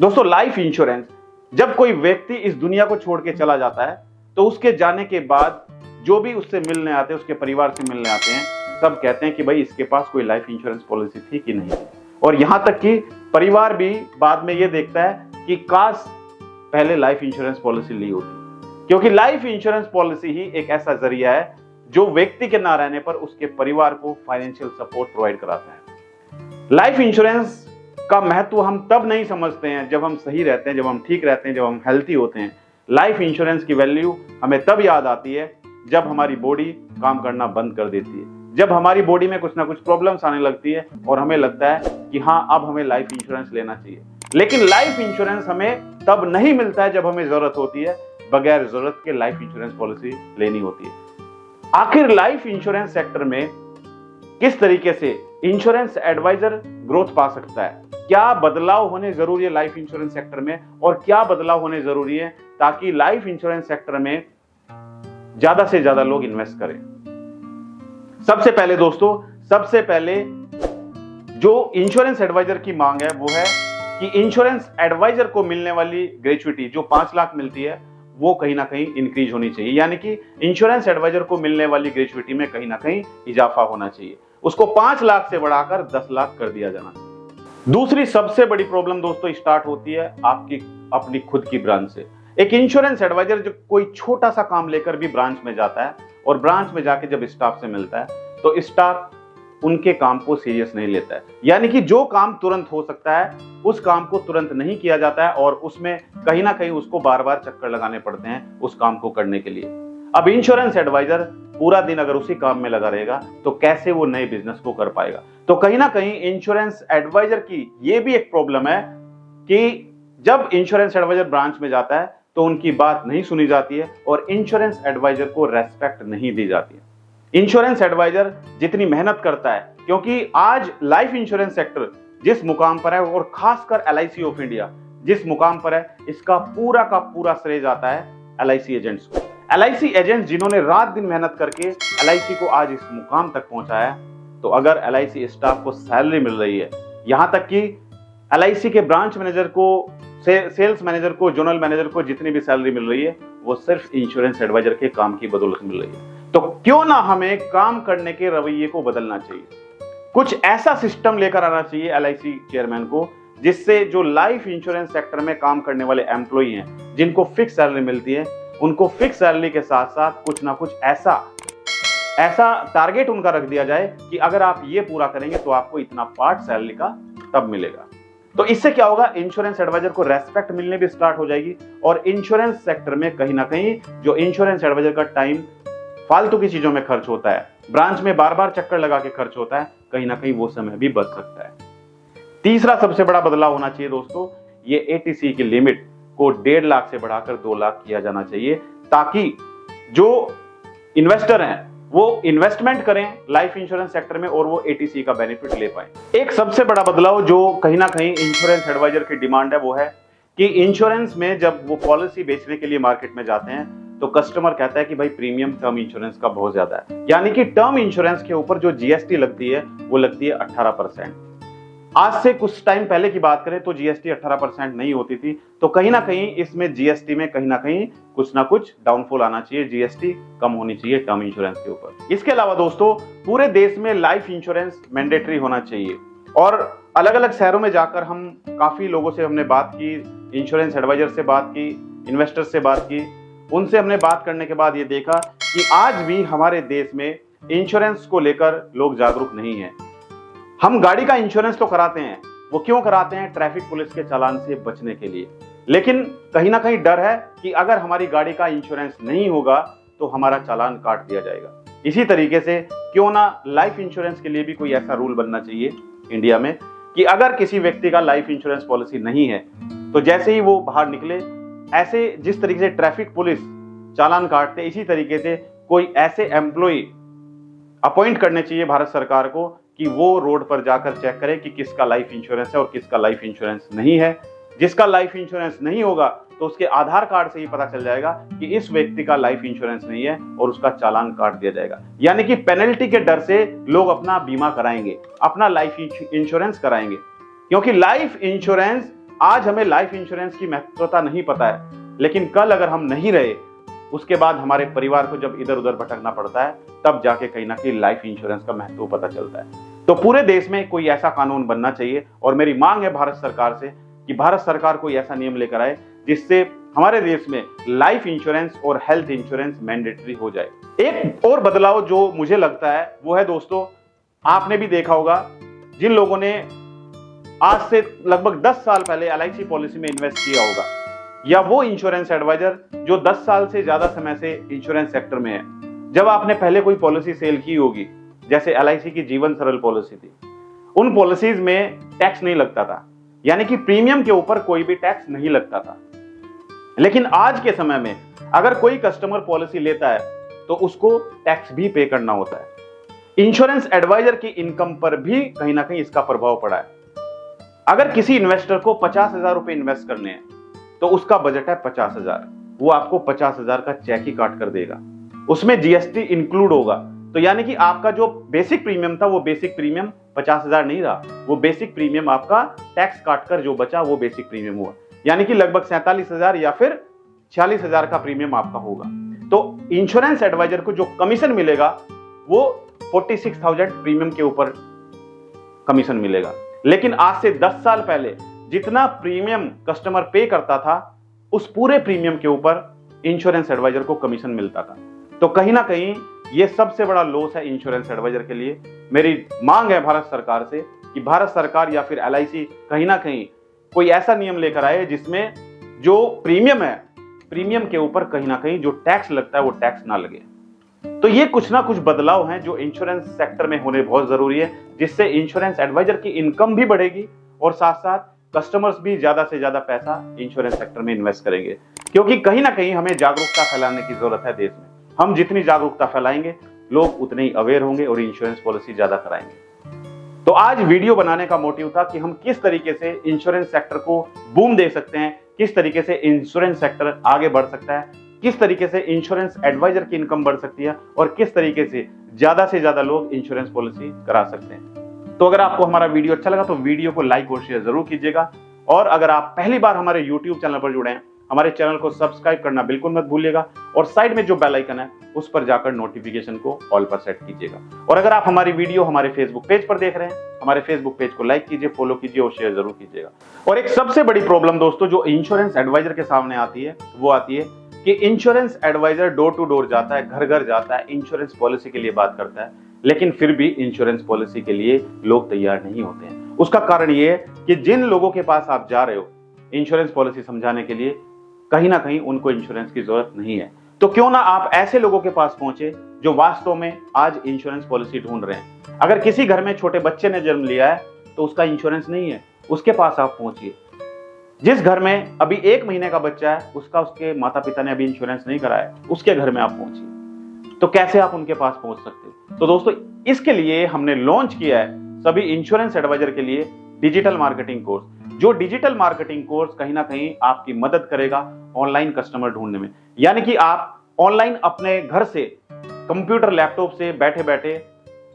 दोस्तों, life insurance, जब कोई व्यक्ति इस दुनिया को छोड़ के चला जाता है तो उसके जाने के बाद जो भी उससे मिलने आते हैं, उसके परिवार से मिलने आते हैं, सब कहते हैं कि भाई इसके पास कोई लाइफ इंश्योरेंस पॉलिसी थी कि नहीं थी। और यहां तक कि परिवार भी बाद में ये देखता है कि काश पहले लाइफ इंश्योरेंस पॉलिसी ली होती, क्योंकि लाइफ इंश्योरेंस पॉलिसी ही एक ऐसा जरिया है जो व्यक्ति के ना रहने पर उसके परिवार को फाइनेंशियल सपोर्ट प्रोवाइड कराता है। लाइफ इंश्योरेंस का महत्व हम तब नहीं समझते हैं जब हम सही रहते हैं, जब हम ठीक रहते हैं, जब हम हेल्थी होते हैं। लाइफ इंश्योरेंस की वैल्यू हमें तब याद आती है जब हमारी बॉडी काम करना बंद कर देती है, जब हमारी बॉडी में कुछ ना कुछ प्रॉब्लम्स आने लगती है और हमें लगता है कि हाँ, अब हमें लाइफ इंश्योरेंस लेना चाहिए। लेकिन लाइफ इंश्योरेंस हमें तब नहीं मिलता है जब हमें जरूरत होती है, बगैर जरूरत के लाइफ इंश्योरेंस पॉलिसी लेनी होती है। आखिर लाइफ इंश्योरेंस सेक्टर में किस तरीके से इंश्योरेंस एडवाइजर ग्रोथ पा सकता है, क्या बदलाव होने जरूरी है लाइफ इंश्योरेंस सेक्टर में, और क्या बदलाव होने जरूरी है ताकि लाइफ इंश्योरेंस सेक्टर में ज्यादा से ज्यादा लोग इन्वेस्ट करें। सबसे पहले दोस्तों, सबसे पहले जो इंश्योरेंस एडवाइजर की मांग है वो है कि इंश्योरेंस एडवाइजर को मिलने वाली ग्रेच्युटी जो 5 लाख मिलती है वो कहीं ना कहीं इंक्रीज होनी चाहिए, यानी कि इंश्योरेंस एडवाइजर को मिलने वाली ग्रेच्युटी में कहीं ना कहीं इजाफा होना चाहिए। उसको 5 लाख से बढ़ाकर 10 लाख कर दिया जाना चाहिए। दूसरी सबसे बड़ी प्रॉब्लम दोस्तों स्टार्ट होती है आपकी अपनी खुद की ब्रांच से। एक इंश्योरेंस एडवाइजर जो कोई छोटा सा काम लेकर भी ब्रांच में जाता है और ब्रांच में जाके जब स्टाफ से मिलता है तो स्टाफ उनके काम को सीरियस नहीं लेता है, यानी कि जो काम तुरंत हो सकता है उस काम को तुरंत नहीं किया जाता है और उसमें कहीं ना कहीं उसको बार बार चक्कर लगाने पड़ते हैं उस काम को करने के लिए। अब इंश्योरेंस एडवाइजर पूरा दिन अगर उसी काम में लगा रहेगा तो कैसे वो नए बिजनेस को कर पाएगा। तो कहीं ना कहीं इंश्योरेंस एडवाइजर की ये भी एक प्रॉब्लम है कि जब इंश्योरेंस एडवाइजर ब्रांच में जाता है तो उनकी बात नहीं सुनी जाती है और इंश्योरेंस एडवाइजर को रेस्पेक्ट नहीं दी जाती है। इंश्योरेंस एडवाइजर जितनी मेहनत करता है, क्योंकि आज लाइफ इंश्योरेंस सेक्टर जिस मुकाम पर है और खासकर LIC ऑफ इंडिया जिस मुकाम पर है, इसका पूरा का पूरा श्रेय जाता है LIC एजेंट्स को। LIC एजेंट्स जिन्होंने रात दिन मेहनत करके LIC को आज इस मुकाम तक पहुंचाया है। तो अगर LIC स्टाफ को सैलरी मिल रही है, यहां तक कि LIC के ब्रांच मैनेजर को, सेल्स मैनेजर को, जोनल मैनेजर को जितनी भी सैलरी मिल रही है वो सिर्फ इंश्योरेंस एडवाइजर के काम की बदौलत मिल रही है, तो क्यों ना हमें काम करने के रवैये को बदलना चाहिए। कुछ ऐसा सिस्टम लेकर आना चाहिए LIC चेयरमैन को जिससे जो लाइफ इंश्योरेंस सेक्टर में काम करने वाले एम्प्लॉई हैं जिनको फिक्स सैलरी मिलती है, उनको फिक्स सैलरी के साथ साथ कुछ ना कुछ ऐसा टारगेट उनका रख दिया जाए कि अगर आप ये पूरा करेंगे तो आपको इतना पार्ट सैलरी का तब मिलेगा। तो इससे क्या होगा, इंश्योरेंस एडवाइजर को रेस्पेक्ट मिलने भी स्टार्ट हो जाएगी और इंश्योरेंस सेक्टर में कहीं ना कहीं जो इंश्योरेंस एडवाइजर का टाइम फालतू की चीजों में खर्च होता है, ब्रांच में बार बार चक्कर लगा के खर्च होता है, कहीं ना कहीं वो समय भी बच सकता है। तीसरा सबसे बड़ा बदलाव होना चाहिए दोस्तों, ये ATC की लिमिट को 1.5 लाख से बढ़ाकर 2 लाख किया जाना चाहिए ताकि जो इन्वेस्टर हैं वो इन्वेस्टमेंट करें लाइफ इंश्योरेंस सेक्टर में और वो ATC का बेनिफिट ले पाए। एक सबसे बड़ा बदलाव जो कहीं ना कहीं इंश्योरेंस एडवाइजर की डिमांड है वो है कि इंश्योरेंस में जब वो पॉलिसी बेचने के लिए मार्केट में जाते हैं तो कस्टमर कहता है कि भाई प्रीमियम टर्म इंश्योरेंस का बहुत ज्यादा है, यानी कि टर्म इंश्योरेंस के ऊपर जो GST लगती है वो लगती है 18%। आज से कुछ टाइम पहले की बात करें तो GST 18% नहीं होती थी, तो कहीं ना कहीं इसमें GST में कहीं ना कहीं कुछ ना कुछ डाउनफॉल आना चाहिए, GST कम होनी चाहिए टर्म इंश्योरेंस के ऊपर। इसके अलावा दोस्तों पूरे देश में लाइफ इंश्योरेंस मैंडेटरी होना चाहिए और अलग अलग शहरों में जाकर हम काफी लोगों से हमने बात की, इंश्योरेंस एडवाइजर से बात की, इन्वेस्टर से बात की, उनसे हमने बात करने के बाद ये देखा कि आज भी हमारे देश में इंश्योरेंस को लेकर लोग जागरूक नहीं है। हम गाड़ी का इंश्योरेंस तो कराते हैं, वो क्यों कराते हैं, ट्रैफिक पुलिस के चालान से बचने के लिए, लेकिन कहीं ना कहीं डर है कि अगर हमारी गाड़ी का इंश्योरेंस नहीं होगा तो हमारा चालान काट दिया जाएगा। इसी तरीके से क्यों ना लाइफ इंश्योरेंस के लिए भी कोई ऐसा रूल बनना चाहिए इंडिया में कि अगर किसी व्यक्ति का लाइफ इंश्योरेंस पॉलिसी नहीं है तो जैसे ही वो बाहर निकले, ऐसे जिस तरीके से ट्रैफिक पुलिस चालान काटते, इसी तरीके से कोई ऐसे एम्प्लॉय अपॉइंट करने चाहिए भारत सरकार को कि वो रोड पर जाकर चेक करे कि किसका लाइफ इंश्योरेंस है और किसका लाइफ इंश्योरेंस नहीं है। जिसका लाइफ इंश्योरेंस नहीं होगा तो उसके आधार कार्ड से ही पता चल जाएगा कि इस व्यक्ति का लाइफ इंश्योरेंस नहीं है और उसका चालान काट दिया जाएगा। यानी कि पेनल्टी के डर से लोग अपना बीमा कराएंगे, अपना लाइफ इंश्योरेंस कराएंगे, क्योंकि लाइफ इंश्योरेंस आज हमें लाइफ इंश्योरेंस की महत्वता नहीं पता है, लेकिन कल अगर हम नहीं रहे, उसके बाद हमारे परिवार को जब इधर उधर भटकना पड़ता है, तब जाके कहीं ना कहीं लाइफ इंश्योरेंस का महत्व पता चलता है। तो पूरे देश में कोई ऐसा कानून बनना चाहिए, और मेरी मांग है भारत सरकार से कि भारत सरकार कोई ऐसा नियम लेकर आए जिससे हमारे देश में लाइफ इंश्योरेंस और हेल्थ इंश्योरेंस मैंडेटरी हो जाए। एक और बदलाव जो मुझे लगता है वो है दोस्तों, आपने भी देखा होगा, जिन लोगों ने आज से लगभग 10 साल पहले LIC पॉलिसी में इन्वेस्ट किया होगा, या वो इंश्योरेंस एडवाइजर जो 10 साल से ज्यादा समय से इंश्योरेंस सेक्टर में है, जब आपने पहले कोई पॉलिसी सेल की होगी, जैसे LIC की जीवन सरल पॉलिसी थी, उन पॉलिसीज में टैक्स नहीं लगता था, यानी कि प्रीमियम के ऊपर कोई भी टैक्स नहीं लगता था। लेकिन आज के समय में अगर कोई कस्टमर पॉलिसी लेता है तो उसको टैक्स भी पे करना होता है। इंश्योरेंस एडवाइजर की इनकम पर भी कहीं ना कहीं इसका प्रभाव पड़ा है। अगर किसी इन्वेस्टर को 50,000 रुपए इन्वेस्ट करने हैं तो उसका बजट है 50,000, वो आपको 50,000 का चेक ही काट कर देगा, उसमें GST इंक्लूड होगा। तो यानी कि आपका जो बेसिक प्रीमियम था वो बेसिक प्रीमियम 50,000 नहीं रहा, वो बेसिक प्रीमियम आपका टैक्स काटकर जो बचा वो बेसिक प्रीमियम हुआ, यानी कि लगभग 47,000 या फिर 46,000 का प्रीमियम आपका होगा। तो इंश्योरेंस एडवाइजर को जो कमीशन मिलेगा वो 46,000 प्रीमियम के ऊपर कमीशन मिलेगा। लेकिन आज से 10 साल पहले जितना प्रीमियम कस्टमर पे करता था, उस पूरे प्रीमियम के ऊपर इंश्योरेंस एडवाइजर को कमीशन मिलता था। तो कहीं ना कहीं ये सबसे बड़ा लॉस है इंश्योरेंस एडवाइजर के लिए। मेरी मांग है भारत सरकार से कि भारत सरकार या फिर LIC कहीं ना कहीं कोई ऐसा नियम लेकर आए जिसमें जो प्रीमियम है, प्रीमियम के ऊपर कहीं ना कहीं जो टैक्स लगता है वो टैक्स ना लगे। तो ये कुछ ना कुछ बदलाव हैं जो इंश्योरेंस सेक्टर में होने बहुत जरूरी है, जिससे इंश्योरेंस एडवाइजर की इनकम भी बढ़ेगी और साथ साथ कस्टमर्स भी ज्यादा से ज्यादा पैसा इंश्योरेंस सेक्टर में इन्वेस्ट करेंगे। क्योंकि कहीं ना कहीं हमें जागरूकता फैलाने की जरूरत है देश में। हम जितनी जागरूकता फैलाएंगे, लोग उतने ही अवेयर होंगे और इंश्योरेंस पॉलिसी ज्यादा कराएंगे। तो आज वीडियो बनाने का मोटिव था कि हम किस तरीके से इंश्योरेंस सेक्टर को बूम दे सकते हैं, किस तरीके से इंश्योरेंस सेक्टर आगे बढ़ सकता है, किस तरीके से इंश्योरेंस एडवाइजर की इनकम बढ़ सकती है और किस तरीके से ज्यादा लोग इंश्योरेंस पॉलिसी करा सकते हैं। तो अगर आपको हमारा वीडियो अच्छा लगा तो वीडियो को लाइक और शेयर जरूर कीजिएगा, और अगर आप पहली बार हमारे YouTube चैनल पर जुड़े हैं, हमारे चैनल को सब्सक्राइब करना बिल्कुल मत भूलिएगा, और साइड में जो बेल आइकन है उस पर जाकर नोटिफिकेशन को ऑल पर सेट कीजिएगा। और अगर आप हमारी वीडियो हमारे फेसबुक पेज पर देख रहे हैं, हमारे फेसबुक पेज को लाइक कीजिए, फॉलो कीजिए और शेयर जरूर कीजिएगा। और एक सबसे बड़ी प्रॉब्लम दोस्तों जो इंश्योरेंस एडवाइजर के सामने आती है वो आती है कि insurance advisor door to door जाता है, घर घर जाता है, इंश्योरेंस पॉलिसी के लिए बात करता है, लेकिन फिर भी इंश्योरेंस पॉलिसी के लिए लोग तैयार नहीं होते हैं। उसका कारण ये है कि जिन लोगों के पास आप जा रहे हो इंश्योरेंस पॉलिसी समझाने के लिए, कहीं ना कहीं उनको इंश्योरेंस की जरूरत नहीं है। तो क्यों ना आप ऐसे लोगों के पास पहुंचे जो वास्तव में आज इंश्योरेंस पॉलिसी ढूंढ रहे हैं। अगर किसी घर में छोटे बच्चे ने जन्म लिया है तो उसका इंश्योरेंस नहीं है, उसके पास आप पहुंचिए। जिस घर में अभी 1 महीने का बच्चा है, उसके माता पिता ने अभी इंश्योरेंस नहीं कराया, उसके घर में आप पहुंचिए। तो कैसे आप उनके पास पहुंच सकते हो? तो दोस्तों इसके लिए हमने लॉन्च किया है सभी इंश्योरेंस एडवाइजर के लिए डिजिटल मार्केटिंग कोर्स। जो डिजिटल मार्केटिंग कोर्स कहीं ना कहीं आपकी मदद करेगा ऑनलाइन कस्टमर ढूंढने में, यानी कि आप ऑनलाइन अपने घर से कंप्यूटर लैपटॉप से बैठे बैठे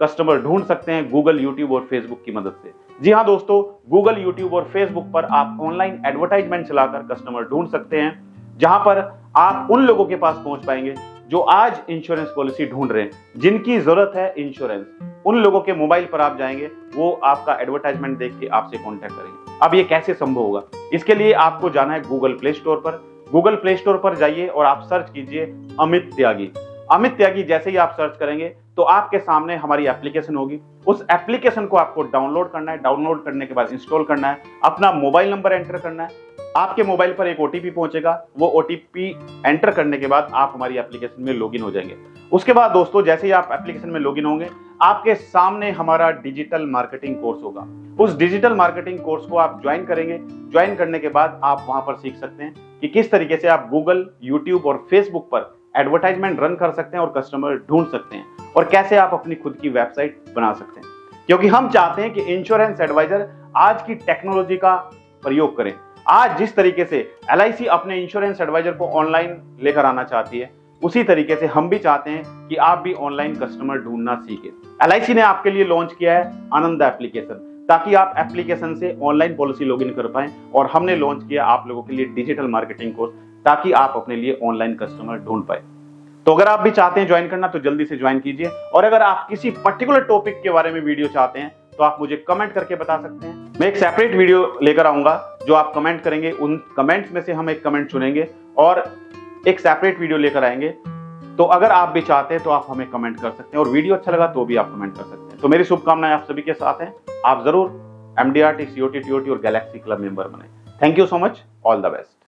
कस्टमर ढूंढ सकते हैं गूगल, यूट्यूब और फेसबुक की मदद से। जी हां दोस्तों, गूगल, यूट्यूब और फेसबुक पर आप ऑनलाइन एडवर्टाइजमेंट चलाकर कस्टमर ढूंढ सकते हैं, जहां पर आप उन लोगों के पास पहुंच पाएंगे जो आज इंश्योरेंस पॉलिसी ढूंढ रहे हैं, जिनकी जरूरत है इंश्योरेंस। उन लोगों के मोबाइल पर आप जाएंगे, वो आपका एडवर्टाइजमेंट देख के आपसे कॉन्टैक्ट करेंगे। अब ये कैसे संभव होगा? इसके लिए आपको जाना है गूगल प्ले स्टोर पर। गूगल प्ले स्टोर पर जाइए और आप सर्च कीजिए अमित त्यागी। अमित त्यागी जैसे ही आप सर्च करेंगे तो आपके सामने हमारी एप्लीकेशन होगी। उस एप्लीकेशन को आपको डाउनलोड करना है। डाउनलोड करने के बाद इंस्टॉल करना है, अपना मोबाइल नंबर एंटर करना है, आपके मोबाइल पर एक OTP पहुंचेगा। वो OTP एंटर करने के बाद आप हमारी एप्लीकेशन में लॉगिन हो जाएंगे। उसके बाद दोस्तों जैसे ही आप एप्लीकेशन में लॉगिन होंगे, आपके सामने हमारा डिजिटल मार्केटिंग कोर्स होगा। उस डिजिटल मार्केटिंग कोर्स को आप ज्वाइन करेंगे। ज्वाइन करने के बाद आप वहां पर सीख सकते हैं कि किस तरीके से आप गूगल, यूट्यूब और फेसबुक पर एडवर्टाइजमेंट रन कर सकते हैं और कस्टमर ढूंढ सकते हैं, और कैसे आप अपनी खुद की वेबसाइट बना सकते हैं। क्योंकि हम चाहते हैं कि इंश्योरेंस एडवाइजर आज की टेक्नोलॉजी का प्रयोग करें। आज जिस तरीके से LIC अपने इंश्योरेंस एडवाइजर को ऑनलाइन लेकर आना चाहती है, उसी तरीके से हम भी चाहते हैं कि आप भी ऑनलाइन कस्टमर ढूंढना सीखें। LIC ने आपके लिए लॉन्च किया है आनंद एप्लीकेशन, ताकि आप एप्लीकेशन से ऑनलाइन पॉलिसी लॉगिन कर पाएं। और हमने लॉन्च किया आप लोगों के लिए डिजिटल मार्केटिंग कोर्स, ताकि आप अपने लिए ऑनलाइन कस्टमर ढूंढ पाए। तो अगर आप भी चाहते हैं ज्वाइन करना तो जल्दी से ज्वाइन कीजिए। और अगर आप किसी पर्टिकुलर टॉपिक के बारे में वीडियो चाहते हैं तो आप मुझे कमेंट करके बता सकते हैं। मैं एक सेपरेट वीडियो लेकर आऊंगा, जो आप कमेंट करेंगे उन कमेंट्स में से हम एक कमेंट चुनेंगे और एक सेपरेट वीडियो लेकर आएंगे। तो अगर आप भी चाहते हैं तो आप हमें कमेंट कर सकते हैं, और वीडियो अच्छा लगा तो भी आप कमेंट कर सकते हैं। तो मेरी शुभकामनाएं आप सभी के साथ हैं। आप जरूर MDRT, COT, TOT और गैलेक्सी क्लब मेंबर बने। Thank you so much, all the best.